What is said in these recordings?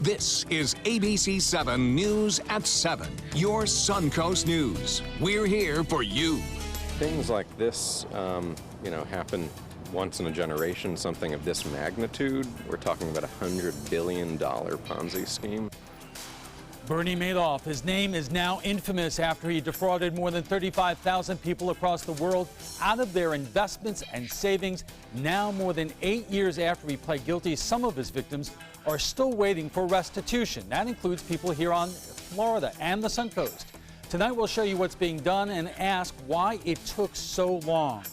This is ABC7 News at 7, your Suncoast News. We're here for you. Things like this, happen once in a generation, something of this magnitude. We're talking about a $100 billion Ponzi scheme. Bernie Madoff, his name is now infamous after he defrauded more than 35,000 people across the world out of their investments and savings. Now, more than 8 years after he pled guilty, some of his victims are still waiting for restitution. That includes people here on Florida and the Suncoast. Tonight, we'll show you what's being done and ask why it took so long.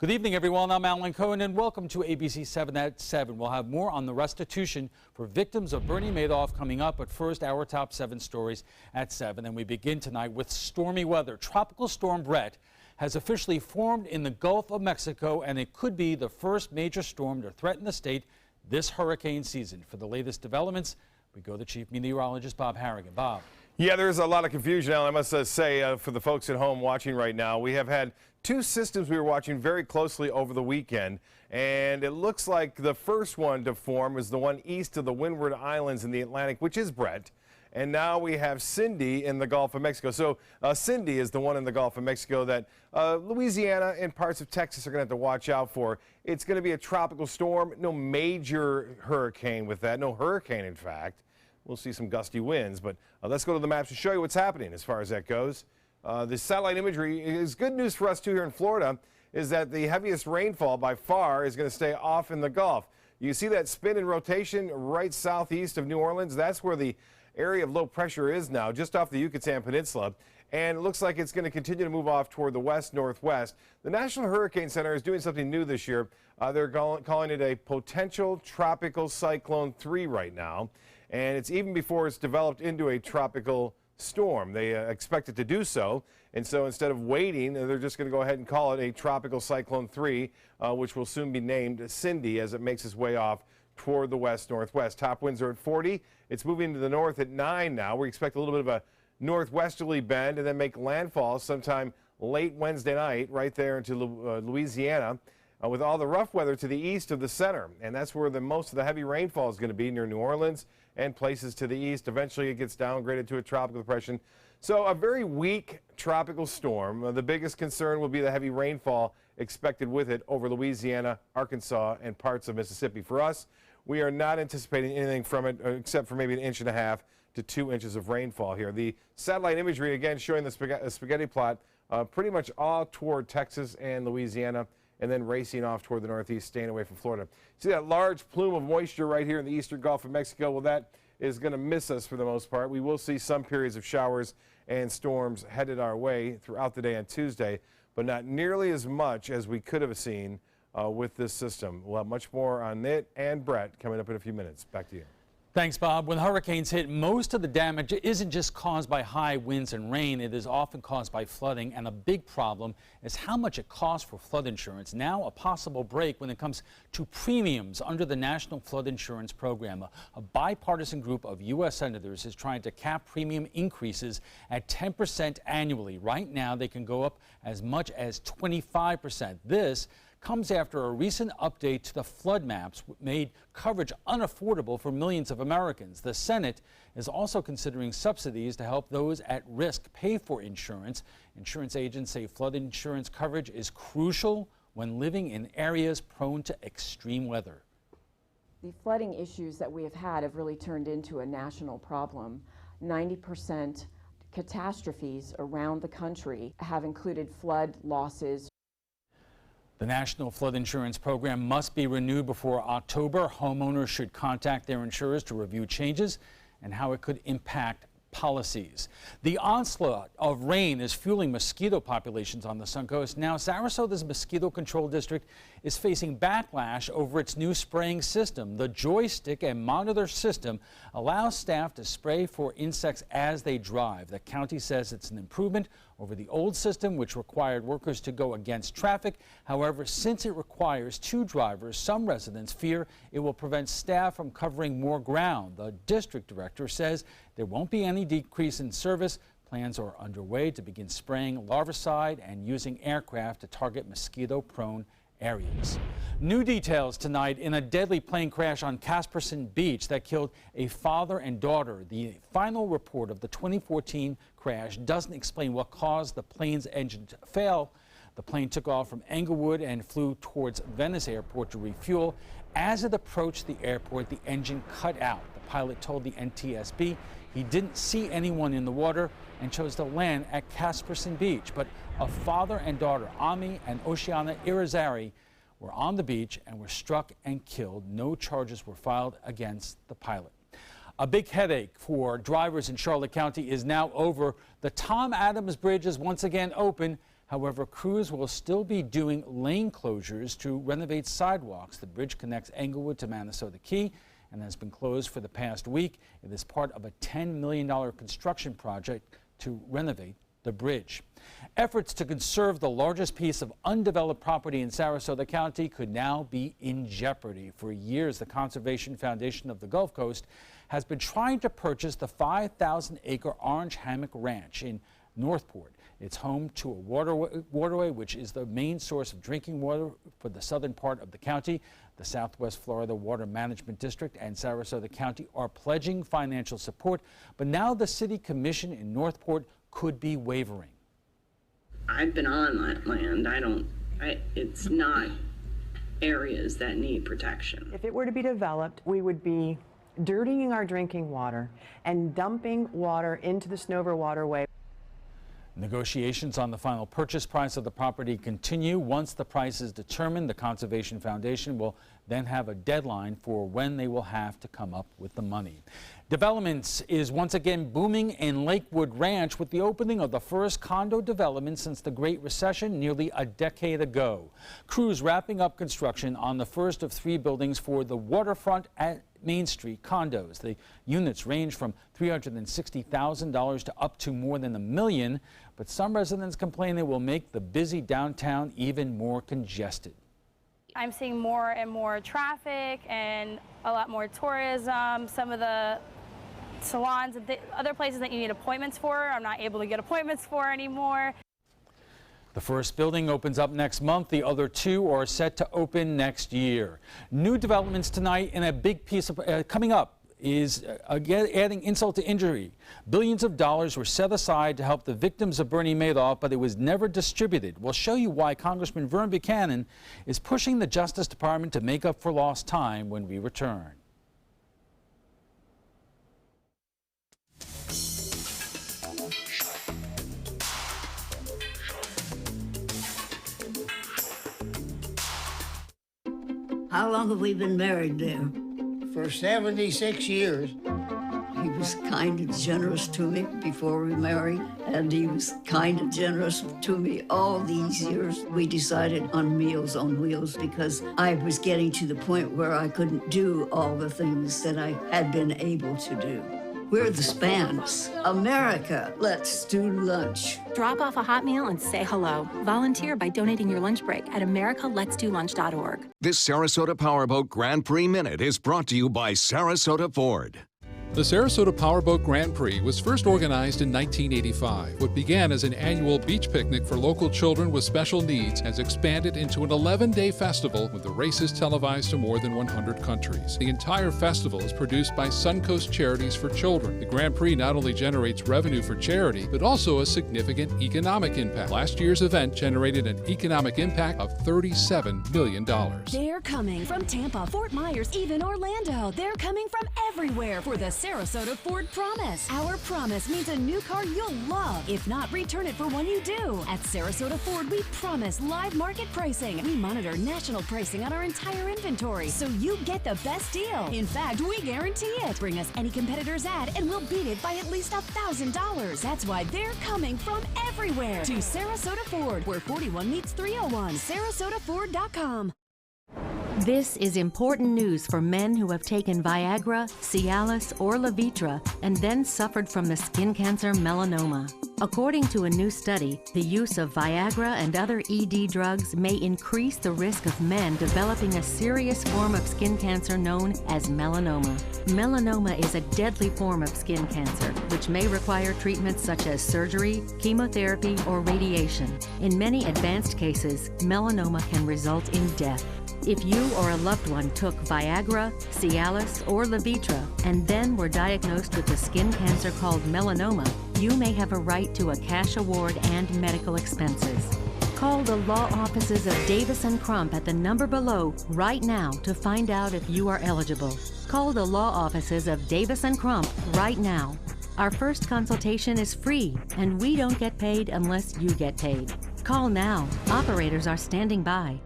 Good evening, everyone. I'm Alan Cohen, and welcome to ABC7 at 7. We'll have more on the restitution for victims of Bernie Madoff coming up, but first, our top 7 stories at 7. And we begin tonight with stormy weather. Tropical storm Brett has officially formed in the Gulf of Mexico, and it could be the first major storm to threaten the state this hurricane season. For the latest developments, we go to Chief Meteorologist Bob Harrigan. Bob. Yeah, there's a lot of confusion, Alan. I must say, for the folks at home watching right now, we have had 2 systems we were watching very closely over the weekend, and it looks like the first one to form is the one east of the Windward Islands in the Atlantic, which is Brett. And now we have Cindy in the Gulf of Mexico. So Cindy is the one in the Gulf of Mexico that Louisiana and parts of Texas are going to have to watch out for. It's going to be a tropical storm, no major hurricane with that, no hurricane, in fact. We'll see some gusty winds, but let's go to the maps to show you what's happening as far as that goes. The satellite imagery is good news for us, too, here in Florida, is that the heaviest rainfall by far is going to stay off in the Gulf. You see that spin and rotation right southeast of New Orleans? That's where the area of low pressure is now, just off the Yucatan Peninsula. And it looks like it's going to continue to move off toward the west-northwest. The National Hurricane Center is doing something new this year. They're calling it a potential tropical cyclone 3 right now. And it's even before it's developed into a tropical storm. They expect it to do so. And so instead of waiting, they're just going to go ahead and call it a tropical cyclone 3, which will soon be named Cindy as it makes its way off toward the west-northwest. Top winds are at 40. It's moving to the north at 9 now. We expect a little bit of a northwesterly bend and then make landfall sometime late Wednesday night right there into Louisiana. With all the rough weather to the east of the center. And that's where most of the heavy rainfall is going to be, near New Orleans and places to the east. Eventually, it gets downgraded to a tropical depression. So a very weak tropical storm. The biggest concern will be the heavy rainfall expected with it over Louisiana, Arkansas, and parts of Mississippi. For us, we are not anticipating anything from it except for maybe 1.5 inches to 2 inches of rainfall here. The satellite imagery, again, showing the spaghetti plot pretty much all toward Texas and Louisiana, and then racing off toward the northeast, staying away from Florida. See that large plume of moisture right here in the eastern Gulf of Mexico? Well, that is going to miss us for the most part. We will see some periods of showers and storms headed our way throughout the day on Tuesday, but not nearly as much as we could have seen with this system. We'll have much more on it and Brett coming up in a few minutes. Back to you. Thanks, Bob. When hurricanes hit, most of the damage isn't just caused by high winds and rain. It is often caused by flooding, and a big problem is how much it costs for flood insurance. Now, a possible break when it comes to premiums under the National Flood Insurance Program. A bipartisan group of U.S. senators is trying to cap premium increases at 10% annually. Right now, they can go up as much as 25%. This comes after a recent update to the flood maps made coverage unaffordable for millions of Americans. The Senate is also considering subsidies to help those at risk pay for insurance. Insurance agents say flood insurance coverage is crucial when living in areas prone to extreme weather. The flooding issues that we have had have really turned into a national problem. 90% catastrophes around the country have included flood losses. The National Flood Insurance Program must be renewed before October. Homeowners should contact their insurers to review changes and how it could impact policies. The onslaught of rain is fueling mosquito populations on the Suncoast. Now, Sarasota's mosquito control district is facing backlash over its new spraying system. The joystick and monitor system allows staff to spray for insects as they drive. The county says it's an improvement over the old system, which required workers to go against traffic. However, since it requires 2 drivers, some residents fear it will prevent staff from covering more ground. The district director says there won't be any decrease in service. Plans are underway to begin spraying larvicide and using aircraft to target mosquito-prone areas. New details tonight in a deadly plane crash on Kasperson Beach that killed a father and daughter. The final report of the 2014 crash doesn't explain what caused the plane's engine to fail. The plane took off from Englewood and flew towards Venice Airport to refuel. As it approached the airport, the engine cut out. The pilot told the NTSB he didn't see anyone in the water and chose to land at Kasperson Beach. But a father and daughter, Ami and Oceana Irizarry, were on the beach and were struck and killed. No charges were filed against the pilot. A big headache for drivers in Charlotte County is now over. The Tom Adams Bridge is once again open. However, crews will still be doing lane closures to renovate sidewalks. The bridge connects Englewood to Minnesota Key and has been closed for the past week. It is part of a $10 million construction project to renovate the bridge. Efforts to conserve the largest piece of undeveloped property in Sarasota County could now be in jeopardy. For years, the Conservation Foundation of the Gulf Coast has been trying to purchase the 5,000-acre Orange Hammock Ranch in Northport. It's home to a waterway which is the main source of drinking water for the southern part of the county. The Southwest Florida Water Management District and Sarasota County are pledging financial support, but now the City Commission in Northport could be wavering. I've been on that land. It's not areas that need protection. If it were to be developed, we would be dirtying our drinking water and dumping water into the Snover waterway. Negotiations on the final purchase price of the property continue. Once the price is determined, the Conservation Foundation will then have a deadline for when they will have to come up with the money. Developments is once again booming in Lakewood Ranch with the opening of the first condo development since the Great Recession nearly a decade ago. Crews wrapping up construction on the first of 3 buildings for the waterfront at Main Street condos. The units range from $360,000 to up to more than $1 million, but some residents complain it will make the busy downtown even more congested. I'm seeing more and more traffic and a lot more tourism. Some of the salons, other places that you need appointments for, I'm not able to get appointments for anymore. The first building opens up next month. The other 2 are set to open next year. New developments tonight, and a big piece of coming up is again adding insult to injury. Billions of dollars were set aside to help the victims of Bernie Madoff, but it was never distributed. We'll show you why Congressman Vern Buchanan is pushing the Justice Department to make up for lost time when we return. How long have we been married there? For 76 years. He was kind and generous to me before we married, and he was kind and generous to me all these years. We decided on Meals on Wheels because I was getting to the point where I couldn't do all the things that I had been able to do. We're the Spans. America, let's do lunch. Drop off a hot meal and say hello. Volunteer by donating your lunch break at americaletsdolunch.org. This Sarasota Powerboat Grand Prix Minute is brought to you by Sarasota Ford. The Sarasota Powerboat Grand Prix was first organized in 1985. What began as an annual beach picnic for local children with special needs has expanded into an 11-day festival with the races televised to more than 100 countries. The entire festival is produced by Suncoast Charities for Children. The Grand Prix not only generates revenue for charity, but also a significant economic impact. Last year's event generated an economic impact of $37 million. They're coming from Tampa, Fort Myers, even Orlando. They're coming from everywhere for the Sarasota Ford Promise. Our promise means a new car you'll love. If not, return it for one you do. At Sarasota Ford, we promise live market pricing. We monitor national pricing on our entire inventory, so you get the best deal. In fact, we guarantee it. Bring us any competitor's ad, and we'll beat it by at least $1,000. That's why they're coming from everywhere to Sarasota Ford, where 41 meets 301. SarasotaFord.com. This is important news for men who have taken Viagra, Cialis, or Levitra and then suffered from the skin cancer melanoma. According to a new study, the use of Viagra and other ED drugs may increase the risk of men developing a serious form of skin cancer known as melanoma. Melanoma is a deadly form of skin cancer, which may require treatments such as surgery, chemotherapy, or radiation. In many advanced cases, melanoma can result in death. If you or a loved one took Viagra, Cialis, or Levitra and then were diagnosed with a skin cancer called melanoma, you may have a right to a cash award and medical expenses. Call the law offices of Davis & Crump at the number below right now to find out if you are eligible. Call the law offices of Davis & Crump right now. Our first consultation is free, and we don't get paid unless you get paid. Call now. Operators are standing by.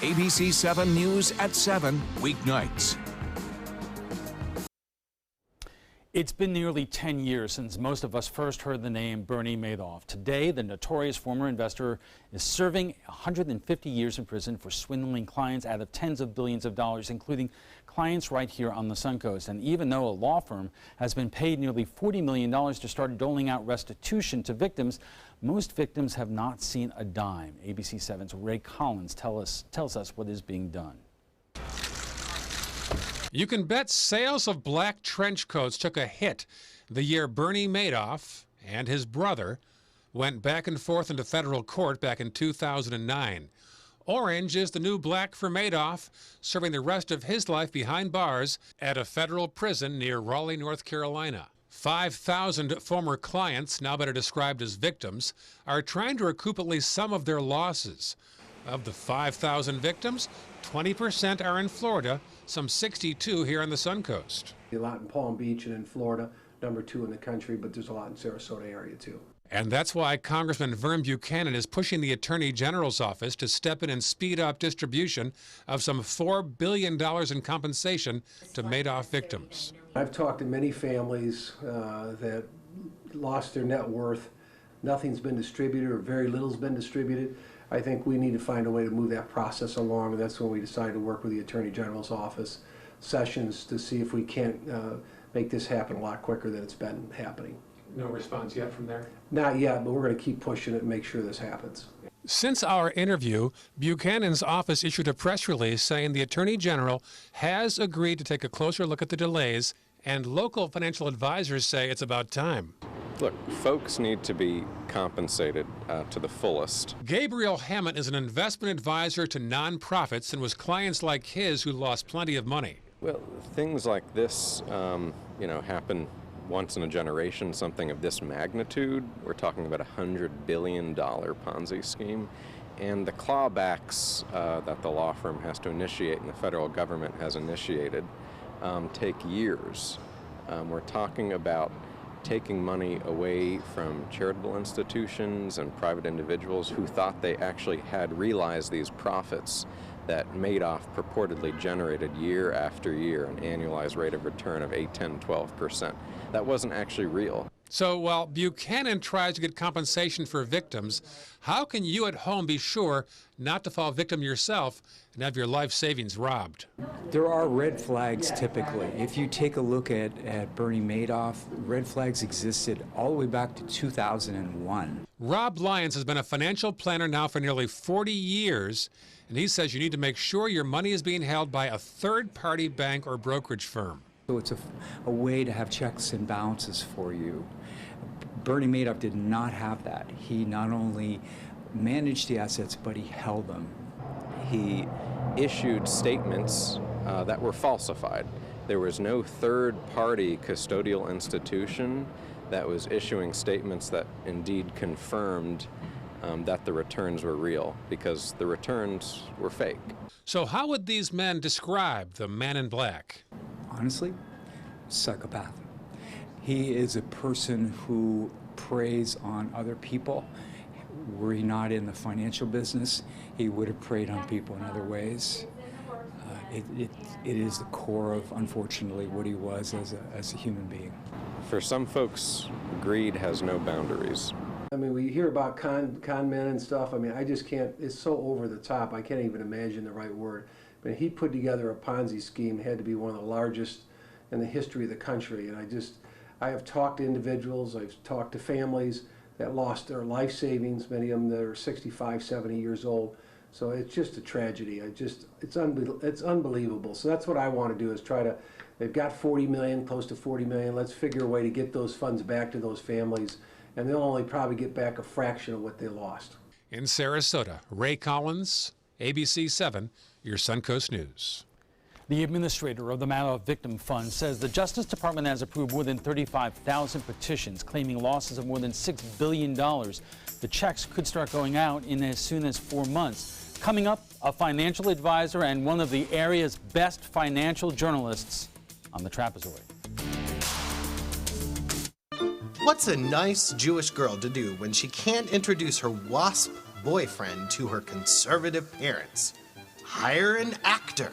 ABC7 News at 7, weeknights. It's been nearly 10 years since most of us first heard the name Bernie Madoff. Today, the notorious former investor is serving 150 years in prison for swindling clients out of tens of billions of dollars, including clients right here on the Suncoast. And even though a law firm has been paid nearly $40 million to start doling out restitution to victims, most victims have not seen a dime. ABC7's Ray Collins tells us what is being done. You can bet sales of black trench coats took a hit the year Bernie Madoff and his brother went back and forth into federal court back in 2009. Orange is the new black for Madoff, serving the rest of his life behind bars at a federal prison near Raleigh, North Carolina. 5,000 former clients, now better described as victims, are trying to recoup at least some of their losses. Of the 5,000 victims, 20% are in Florida, some 62 here on the Suncoast. A lot in Palm Beach and in Florida, number 2 in the country, but there's a lot in Sarasota area too. And that's why Congressman Vern Buchanan is pushing the Attorney General's office to step in and speed up distribution of some $4 billion in compensation to Madoff victims. I've talked to many families that lost their net worth. Nothing's been distributed or very little's been distributed. I think we need to find a way to move that process along, and that's when we decided to work with the Attorney General's office sessions to see if we can't make this happen a lot quicker than it's been happening. No response yet from there? Not yet, but we're going to keep pushing it and make sure this happens. Since our interview, Buchanan's office issued a press release saying the Attorney General has agreed to take a closer look at the delays, and local financial advisors say it's about time. Look, folks need to be compensated to the fullest. Gabriel Hammett is an investment advisor to nonprofits and was clients like his who lost plenty of money. Well, things like this, happen once in a generation, something of this magnitude. We're talking about a $100 billion Ponzi scheme. And the clawbacks that the law firm has to initiate and the federal government has initiated take years. We're talking about taking money away from charitable institutions and private individuals who thought they actually had realized these profits that Madoff purportedly generated year after year, an annualized rate of return of 8, 10, 12%. That wasn't actually real. So while Buchanan tries to get compensation for victims, how can you at home be sure not to fall victim yourself and have your life savings robbed? There are red flags typically. If you take a look at Bernie Madoff, red flags existed all the way back to 2001. Rob Lyons has been a financial planner now for nearly 40 years, and he says you need to make sure your money is being held by a third-party bank or brokerage firm. So it's a way to have checks and balances for you. Bernie Madoff did not have that. He not only managed the assets, but he held them. He issued statements that were falsified. There was no third-party custodial institution that was issuing statements that indeed confirmed that the returns were real, because the returns were fake. So how would these men describe the man in black? Honestly, psychopath. He is a person who preys on other people. Were he not in the financial business, he would have preyed on people in other ways. It is the core of, unfortunately, what he was as a human being. For some folks, greed has no boundaries. I mean, we hear about con men and stuff. I mean, I just can't, it's so over the top, I can't even imagine the right word. But he put together a Ponzi scheme, had to be one of the largest in the history of the country. And I have talked to individuals, I've talked to families that lost their life savings, many of them that are 65, 70 years old. So it's just a tragedy. It's unbelievable. So that's what I want to do, is try to, they've got 40 million, close to 40 million. Let's figure a way to get those funds back to those families. And they'll only probably get back a fraction of what they lost. In Sarasota, Ray Collins, ABC7, your Suncoast News. The administrator of the Madoff Victim Fund says the Justice Department has approved more than 35,000 petitions claiming losses of more than $6 billion. The checks could start going out in as soon as 4 months. Coming up, a financial advisor and one of the area's best financial journalists on the trapezoid. What's a nice Jewish girl to do when she can't introduce her WASP boyfriend to her conservative parents? Hire an actor.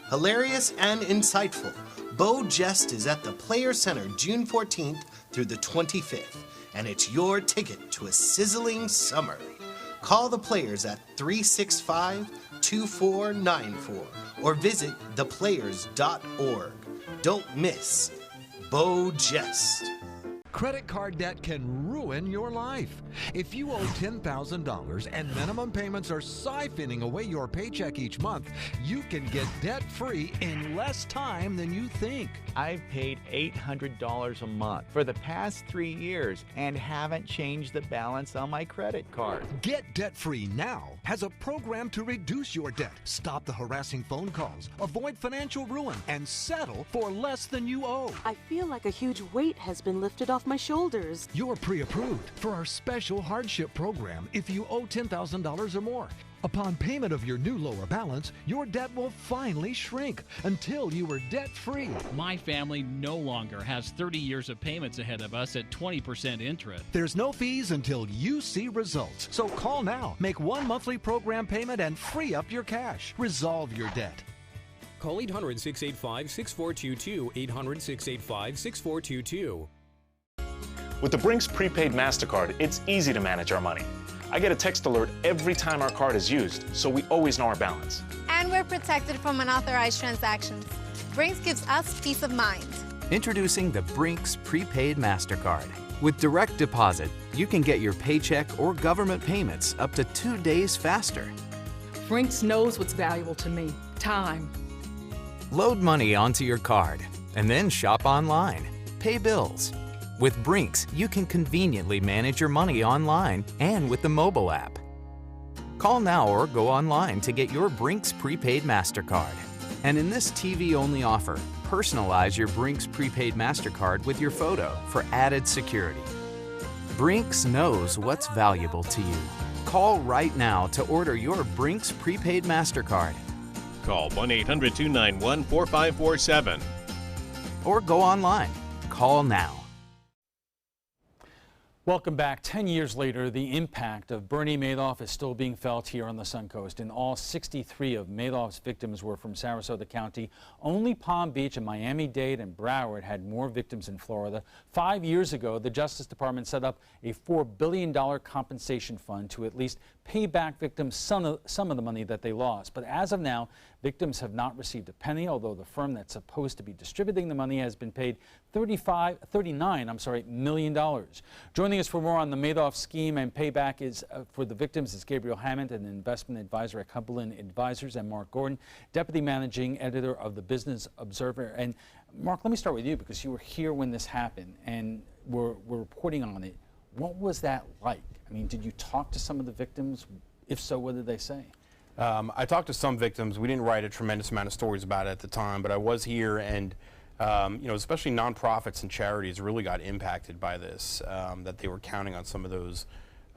Hilarious and insightful, Beau Geste is at the Player Center June 14th through the 25th, and it's your ticket to a sizzling summer. Call the Players at 365-2494 or visit theplayers.org. Don't miss Beau Geste. Credit card debt can ruin your life. If you owe $10,000 and minimum payments are siphoning away your paycheck each month, you can get debt-free in less time than you think. I've paid $800 a month for the past 3 years and haven't changed the balance on my credit card. Get Debt-Free Now has a program to reduce your debt, stop the harassing phone calls, avoid financial ruin, and settle for less than you owe. I feel like a huge weight has been lifted off my shoulders. You're pre-approved for our special hardship program if you owe $10,000 or more. Upon payment of your new lower balance, your debt will finally shrink until you are debt-free. My family no longer has 30 years of payments ahead of us at 20% interest. There's no fees until you see results. So call now, make one monthly program payment, and free up your cash. Resolve your debt. Call 800-685-6422, 800-685-6422. With the Brinks Prepaid Mastercard, it's easy to manage our money. I get a text alert every time our card is used, so we always know our balance. And we're protected from unauthorized transactions. Brinks gives us peace of mind. Introducing the Brinks Prepaid Mastercard. With direct deposit, you can get your paycheck or government payments up to 2 days faster. Brinks knows what's valuable to me: time. Load money onto your card and then shop online. Pay bills. With Brinks, you can conveniently manage your money online and with the mobile app. Call now or go online to get your Brinks Prepaid Mastercard. And in this TV-only offer, personalize your Brinks Prepaid Mastercard with your photo for added security. Brinks knows what's valuable to you. Call right now to order your Brinks Prepaid Mastercard. Call 1-800-291-4547. Or go online. Call now. Welcome back. 10 years later, the impact of Bernie Madoff is still being felt here on the Suncoast. In all, 63 of Madoff's victims were from Sarasota County. Only Palm Beach and Miami-Dade and Broward had more victims in Florida. 5 years ago, the Justice Department set up a $4 billion compensation fund to at least pay back victims some of the money that they lost. But as of now, victims have not received a penny, although the firm that's supposed to be distributing the money has been paid $39 million. Joining us for more on the Madoff scheme and payback is for the victims is Gabriel Hammond, an investment advisor at Helpline Advisors, and Mark Gordon, deputy managing editor of the Business Observer. And Mark, let me start with you because you were here when this happened and were reporting on it. What was that like? I mean, did you talk to some of the victims? If so, what did they say? I talked to some victims. We didn't write a tremendous amount of stories about it at the time, but I was here, and you know, especially nonprofits and charities really got impacted by this, that they were counting on some of those,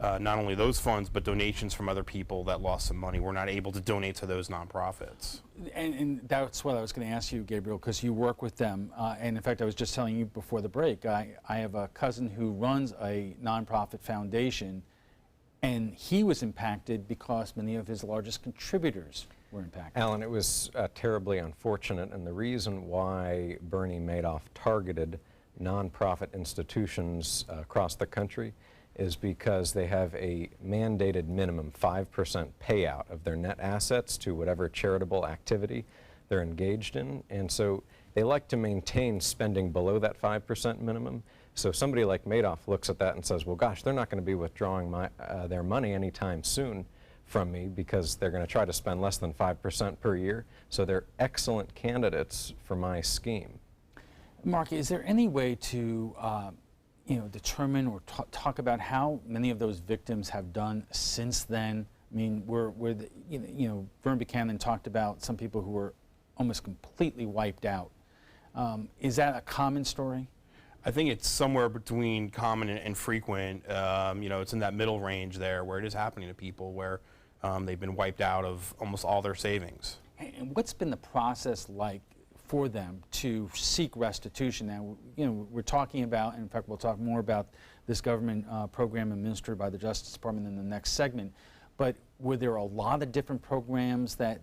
not only those funds, but donations from other people that lost some money. We're not able to donate to those nonprofits. And that's what I was going to ask you, Gabriel, because you work with them. And in fact, I was just telling you before the break, I have a cousin who runs a nonprofit foundation, and he was impacted because many of his largest contributors were impacted. Alan, it was terribly unfortunate, and the reason why Bernie Madoff targeted nonprofit institutions across the country is because they have a mandated minimum 5% payout of their net assets to whatever charitable activity they're engaged in. And so they like to maintain spending below that 5% minimum. So somebody like Madoff looks at that and says, well, gosh, they're not going to be withdrawing their money anytime soon from me because they're going to try to spend less than 5% per year. So they're excellent candidates for my scheme. Mark, is there any way to determine or talk about how many of those victims have done since then? I mean, Vern Buchanan talked about some people who were almost completely wiped out. Is that a common story? I think it's somewhere between common and frequent. It's in that middle range there where it is happening to people where they've been wiped out of almost all their savings. And what's been the process like for them to seek restitution? Now, we're talking about, and in fact, we'll talk more about this government program administered by the Justice Department in the next segment. But were there a lot of different programs that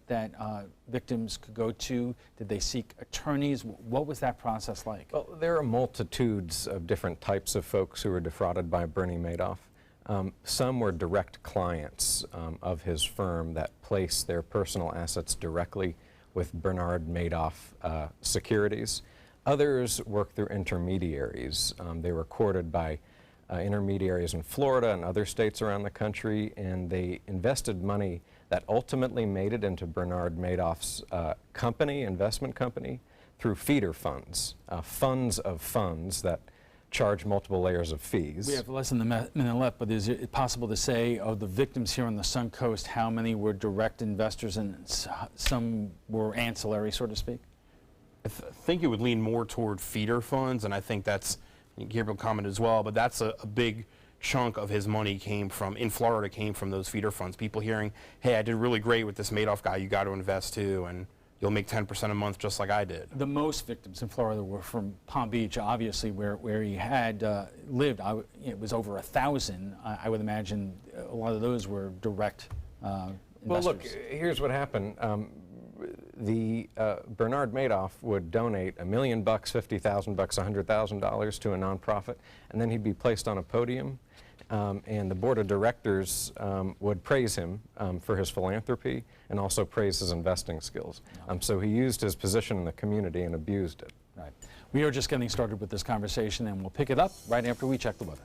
victims could go to? Did they seek attorneys? What was that process like? Well, there are multitudes of different types of folks who were defrauded by Bernie Madoff. Some were direct clients of his firm that placed their personal assets directly with Bernard Madoff securities. Others worked through intermediaries. They were courted by intermediaries in Florida and other states around the country, and they invested money that ultimately made it into Bernard Madoff's investment company, through feeder funds, funds of funds that charge multiple layers of fees. We have less than a minute left, but is it possible to say of the victims here on the Sun Coast, how many were direct investors and some were ancillary, so to speak? I think it would lean more toward feeder funds, and I think that's, Gabriel commented as well, but that's a big chunk of his money came from those feeder funds. People hearing, hey, I did really great with this Madoff guy, you got to invest too, and you'll make 10% a month just like I did. The most victims in Florida were from Palm Beach, obviously, where he had lived. It was over 1,000. I would imagine a lot of those were direct investors. Well, look, here's what happened. Bernard Madoff would donate $1 million, $50,000, $100,000 to a nonprofit, and then he'd be placed on a podium, and the board of directors would praise him for his philanthropy and also praise his investing skills. So he used his position in the community and abused it. Right. We are just getting started with this conversation, and we'll pick it up right after we check the weather.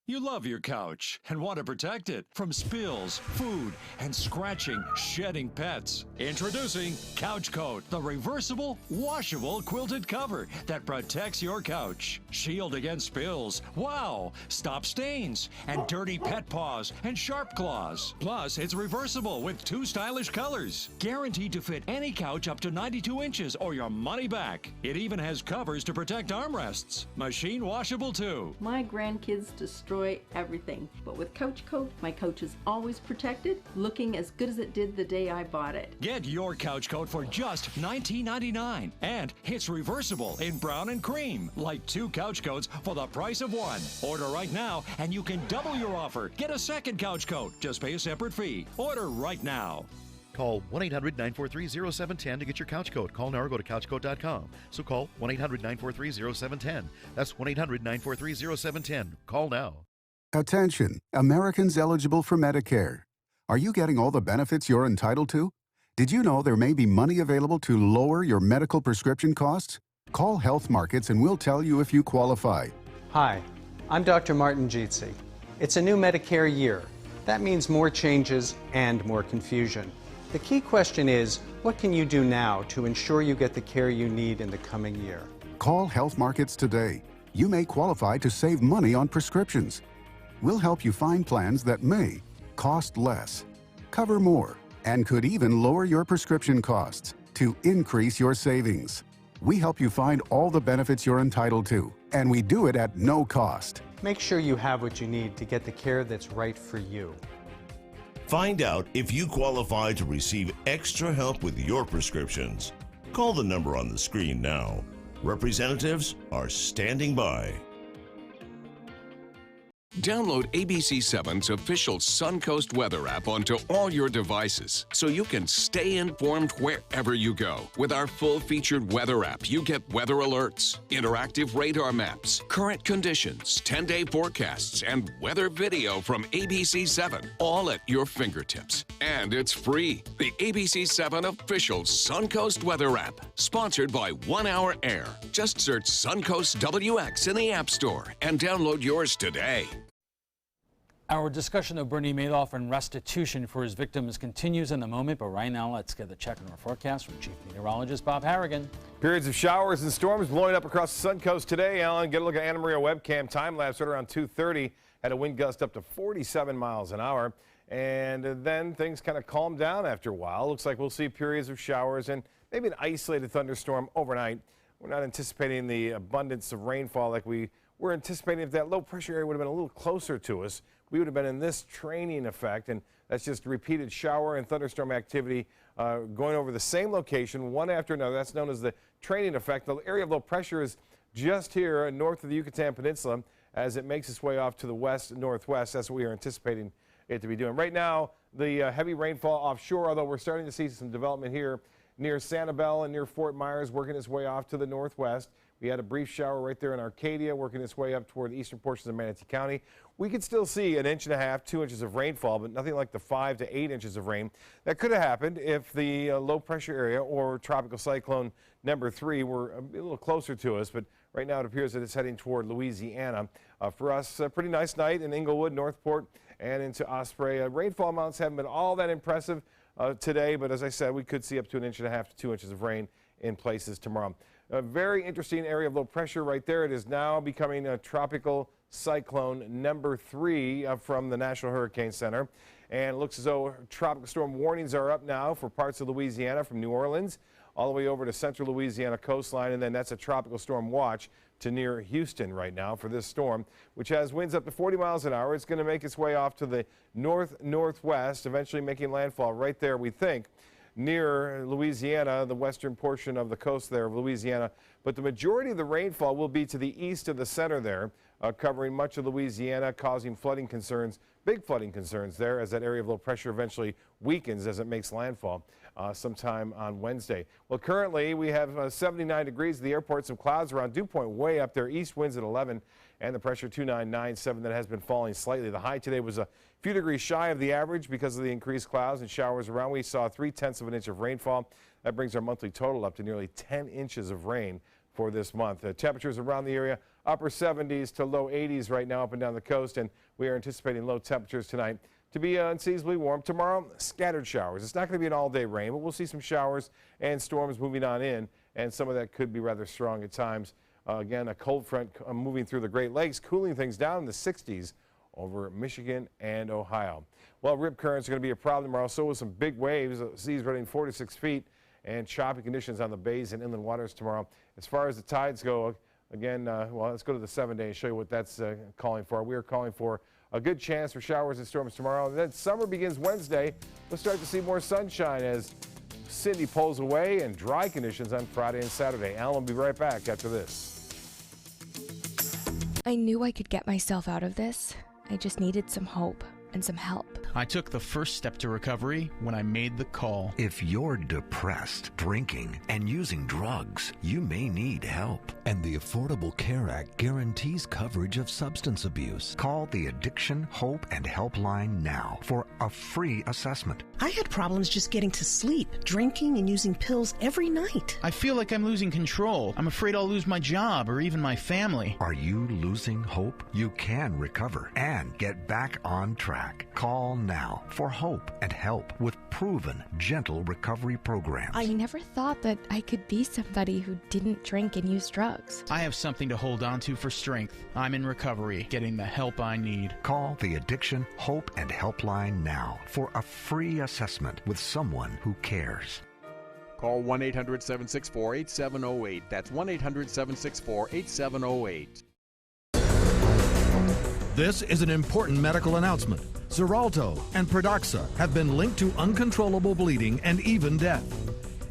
You love your couch and want to protect it from spills, food, and scratching, shedding pets. Introducing Couch Coat, the reversible, washable quilted cover that protects your couch. Shield against spills, wow, stop stains, and dirty pet paws and sharp claws. Plus, it's reversible with 2 stylish colors. Guaranteed to fit any couch up to 92 inches or your money back. It even has covers to protect armrests. Machine washable too. My grandkids destroy everything, but with Couch Coat, my couch is always protected, looking as good as it did the day I bought it. Get your Couch Coat for just $19.99, and it's reversible in brown and cream, like 2 couch coats for the price of 1. Order right now, and you can double your offer. Get a second Couch Coat. Just pay a separate fee. Order right now. Call 1-800-943-0710 to get your couch coat. Call now or go to couchcoat.com. So call 1-800-943-0710. That's 1-800-943-0710. Call now. Attention, Americans eligible for Medicare. Are you getting all the benefits you're entitled to? Did you know there may be money available to lower your medical prescription costs? Call Health Markets and we'll tell you if you qualify. Hi, I'm Dr. Martin Jeetsi. It's a new Medicare year. That means more changes and more confusion. The key question is, what can you do now to ensure you get the care you need in the coming year? Call Health Markets today. You may qualify to save money on prescriptions. We'll help you find plans that may cost less, cover more, and could even lower your prescription costs to increase your savings. We help you find all the benefits you're entitled to, and we do it at no cost. Make sure you have what you need to get the care that's right for you. Find out if you qualify to receive extra help with your prescriptions. Call the number on the screen now. Representatives are standing by. Download ABC7's official Suncoast weather app onto all your devices so you can stay informed wherever you go. With our full-featured weather app, you get weather alerts, interactive radar maps, current conditions, 10-day forecasts, and weather video from ABC7, all at your fingertips. And it's free. The ABC7 official Suncoast weather app, sponsored by 1 Hour Air. Just search Suncoast WX in the App Store and download yours today. Our discussion of Bernie Madoff and restitution for his victims continues in a moment, but right now let's get a check on our forecast from Chief Meteorologist Bob Harrigan. Periods of showers and storms blowing up across the Suncoast today. Alan, get a look at Anna Maria webcam time lapse right around 2:30. Had a wind gust up to 47 miles an hour. And then things kind of calmed down after a while. Looks like we'll see periods of showers and maybe an isolated thunderstorm overnight. We're not anticipating the abundance of rainfall like we were anticipating. If that low pressure area would have been a little closer to us, we would have been in this training effect, and that's just repeated shower and thunderstorm activity going over the same location, one after another. That's known as the training effect. The area of low pressure is just here north of the Yucatan Peninsula as it makes its way off to the west-northwest. That's what we are anticipating it to be doing. Right now, the heavy rainfall offshore, although we're starting to see some development here near Sanibel and near Fort Myers, working its way off to the northwest. We had a brief shower right there in Arcadia, working its way up toward the eastern portions of Manatee County. We could still see 1.5 inches, 2 inches of rainfall, but nothing like the 5 to 8 inches of rain. That could have happened if the low pressure area or tropical cyclone number 3 were a little closer to us, but right now it appears that it's heading toward Louisiana. For us, a pretty nice night in Inglewood, Northport, and into Osprey. Rainfall amounts haven't been all that impressive today, but as I said, we could see up to 1.5 inches to 2 inches of rain in places tomorrow. A very interesting area of low pressure right there. It is now becoming a tropical cyclone number 3 from the National Hurricane Center. And it looks as though tropical storm warnings are up now for parts of Louisiana from New Orleans all the way over to central Louisiana coastline. And then that's a tropical storm watch to near Houston right now for this storm, which has winds up to 40 miles an hour. It's going to make its way off to the north-northwest, eventually making landfall right there, we think, near Louisiana, the western portion of the coast there of Louisiana. But the majority of the rainfall will be to the east of the center there, covering much of Louisiana, causing flooding concerns, big flooding concerns there as that area of low pressure eventually weakens as it makes landfall sometime on Wednesday. Well, currently we have 79 degrees at the airport, some clouds around dew point way up there, east winds at 11, and the pressure 2997 that has been falling slightly. The high today was a few degrees shy of the average because of the increased clouds and showers around. We saw 0.3 of an inch of rainfall. That brings our monthly total up to nearly 10 inches of rain for this month. Temperatures around the area, upper 70s to low 80s right now up and down the coast, and we are anticipating low temperatures tonight to be unseasonably warm. Tomorrow, scattered showers. It's not going to be an all-day rain, but we'll see some showers and storms moving on in, and some of that could be rather strong at times. Again, a cold front moving through the Great Lakes, cooling things down in the 60s over Michigan and Ohio. Well, rip currents are going to be a problem tomorrow, so with some big waves, seas running 4 to 6 feet, and choppy conditions on the bays and inland waters tomorrow. As far as the tides go, again, well, let's go to the 7-day and show you what that's calling for. We are calling for a good chance for showers and storms tomorrow. And then summer begins Wednesday. We'll start to see more sunshine as Cindy pulls away and dry conditions on Friday and Saturday. Alan will be right back after this. I knew I could get myself out of this. I just needed some hope and some help. I took the first step to recovery when I made the call. If you're depressed, drinking, and using drugs, you may need help. And the Affordable Care Act guarantees coverage of substance abuse. Call the Addiction, Hope, and Helpline now for a free assessment. I had problems just getting to sleep, drinking and using pills every night. I feel like I'm losing control. I'm afraid I'll lose my job or even my family. Are you losing hope? You can recover and get back on track. Call now for hope and help with proven, gentle recovery programs. I never thought that I could be somebody who didn't drink and use drugs. I have something to hold on to for strength. I'm in recovery, getting the help I need. Call the Addiction, Hope, and Helpline now for a free assessment with someone who cares. Call 1-800-764-8708. That's 1-800-764-8708. This is an important medical announcement. Xarelto and Pradaxa have been linked to uncontrollable bleeding and even death.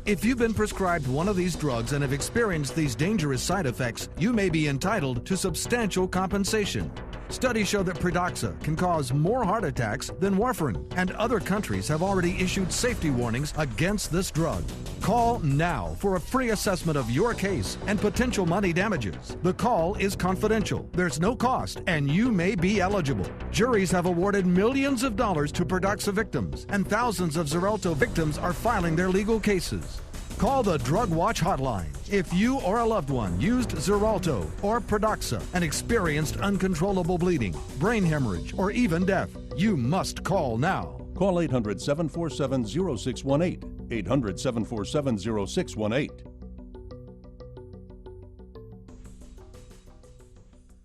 If you've been prescribed one of these drugs and have experienced these dangerous side effects, you may be entitled to substantial compensation. Studies show that Pradaxa can cause more heart attacks than warfarin, and other countries have already issued safety warnings against this drug. Call now for a free assessment of your case and potential money damages. The call is confidential. There's no cost, and you may be eligible. Juries have awarded millions of dollars to Pradaxa victims, and thousands of Xarelto victims are filing their legal cases. Call the Drug Watch hotline. If you or a loved one used Xarelto or Pradaxa and experienced uncontrollable bleeding, brain hemorrhage, or even death, you must call now. Call 800-747-0618. 800-747-0618.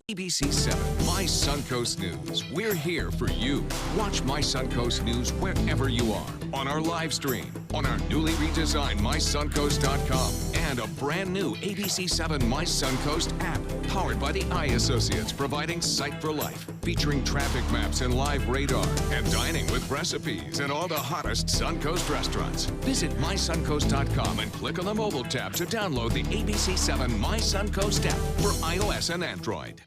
ABC7 My Suncoast News. We're here for you. Watch My Suncoast News wherever you are. On our live stream, on our newly redesigned MySuncoast.com, and a brand new ABC7 My Suncoast app, powered by the Eye Associates, providing sight for life, featuring traffic maps and live radar, and dining with recipes in all the hottest Suncoast restaurants. Visit MySuncoast.com and click on the mobile tab to download the ABC7 My Suncoast app for iOS and Android.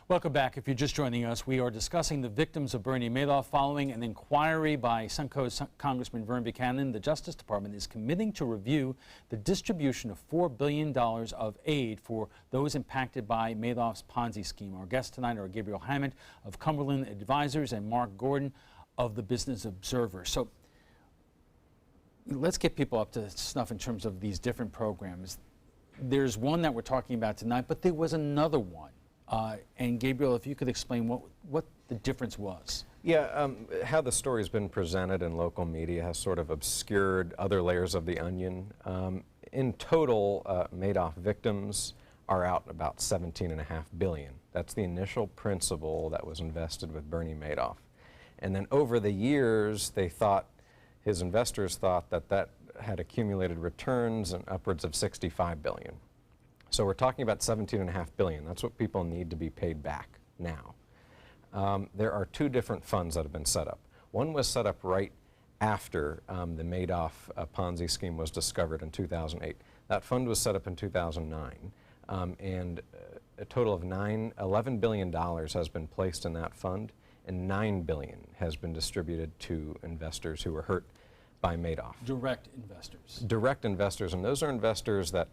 Welcome back. If you're just joining us, we are discussing the victims of Bernie Madoff following an inquiry by Suncoast Congressman Vern Buchanan. The Justice Department is committing to review the distribution of $4 billion of aid for those impacted by Madoff's Ponzi scheme. Our guests tonight are Gabriel Hammond of Cumberland Advisors and Mark Gordon of the Business Observer. So let's get people up to snuff in terms of these different programs. There's one that we're talking about tonight, but there was another one. And Gabriel, if you could explain what the difference was. Yeah, how the story's been presented in local media has sort of obscured other layers of the onion. In total, Madoff victims are out about $17.5 billion. That's the initial principal that was invested with Bernie Madoff. And then over the years, his investors thought that had accumulated returns in upwards of $65 billion. So we're talking about $17.5 billion. That's what people need to be paid back now. There are two different funds that have been set up. One was set up right after the Madoff Ponzi scheme was discovered in 2008. That fund was set up in 2009, and a total of $11 billion has been placed in that fund, and $9 billion has been distributed to investors who were hurt by Madoff. Direct investors. Direct investors, and those are investors that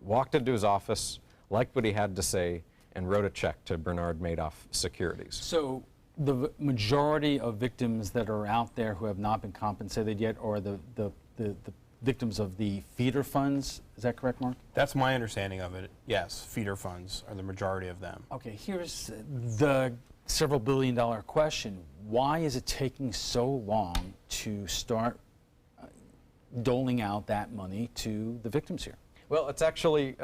walked into his office, liked what he had to say, and wrote a check to Bernard Madoff Securities. So the majority of victims that are out there who have not been compensated yet are the victims of the feeder funds. Is that correct, Mark? That's my understanding of it. Yes, feeder funds are the majority of them. Okay, here's the several billion-dollar question. Why is it taking so long to start doling out that money to the victims here? Well, it's actually